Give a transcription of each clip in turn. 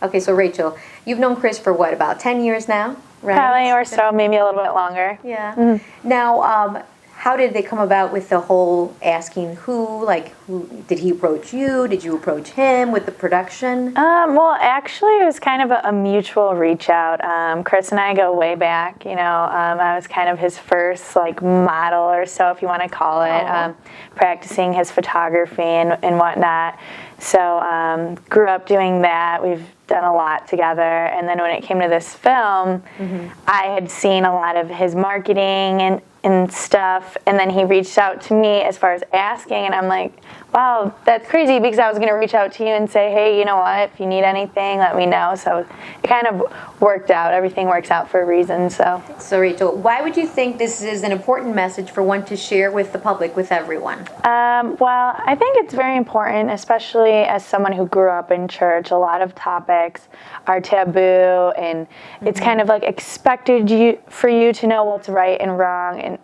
Okay, so Rachel, you've known Chris for what, about 10 years now, right? Probably, or so, maybe a little bit longer. Yeah. Now, how did they come about with the whole asking who? Like, who did he approach you? Did you approach him with the production? Well, actually, it was kind of a mutual reach out. Chris and I go way back. I was kind of his first like model or so, if you want to call it, practicing his photography and whatnot. So grew up doing that. We've done a lot together. And then when it came to this film, I had seen a lot of his marketing and stuff, and then he reached out to me as far as asking, and I'm like, wow, that's crazy, because I was going to reach out to you and say, hey, you know what, if you need anything, let me know. So it kind of worked out. Everything works out for a reason. So Rachel, why would you think this is an important message for one to share with the public, with everyone? Well, I think it's very important, especially as someone who grew up in church. A lot of topics are taboo, and it's kind of like expected for you to know what's right and wrong, and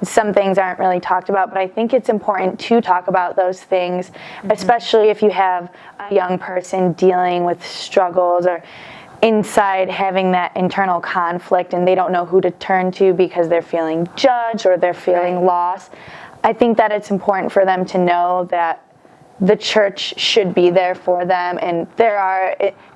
some things aren't really talked about, but I think it's important to talk about those things, especially if you have a young person dealing with struggles or inside having that internal conflict and they don't know who to turn to because they're feeling judged or they're feeling lost. I think that it's important for them to know that the church should be there for them, and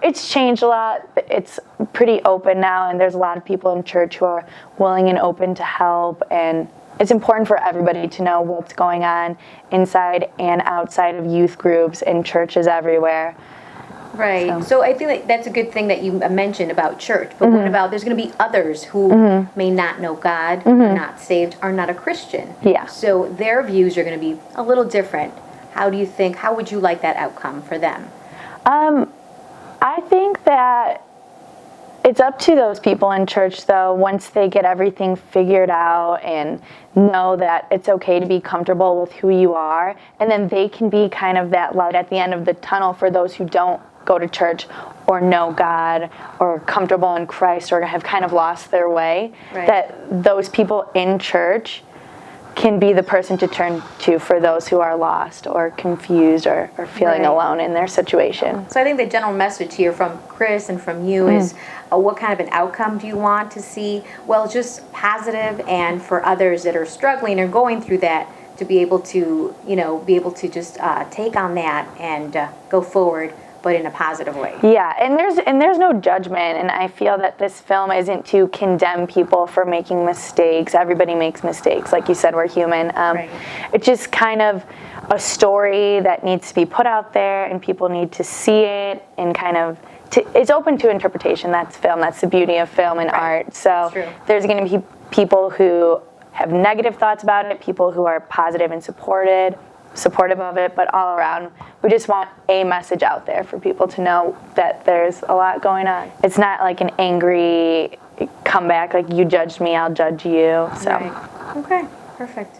it's changed a lot. It's pretty open now, and there's a lot of people in church who are willing and open to help, and it's important for everybody to know what's going on inside and outside of youth groups and churches everywhere. Right. So I feel like that's a good thing that you mentioned about church. But what about, there's going to be others who may not know God, are not saved, are not a Christian. Yeah. So their views are going to be a little different. How would you like that outcome for them? I think that it's up to those people in church, though, once they get everything figured out and know that it's okay to be comfortable with who you are, and then they can be kind of that light at the end of the tunnel for those who don't go to church or know God or comfortable in Christ or have kind of lost their way, that those people in church can be the person to turn to for those who are lost or confused or feeling alone in their situation. So I think the general message here from Chris and from you is what kind of an outcome do you want to see? Well, just positive, and for others that are struggling or going through that, to be able to, just take on that and go forward, but in a positive way. Yeah, and there's no judgment, and I feel that this film isn't to condemn people for making mistakes. Everybody makes mistakes. Like you said, we're human. It's just kind of a story that needs to be put out there, and people need to see it, and kind of, it's open to interpretation. That's film. That's the beauty of film and art. So there's going to be people who have negative thoughts about it, people who are positive and supportive of it, but all around, we just want a message out there for people to know that there's a lot going on. It's not like an angry comeback, like you judged me, I'll judge you. So. Okay, perfect.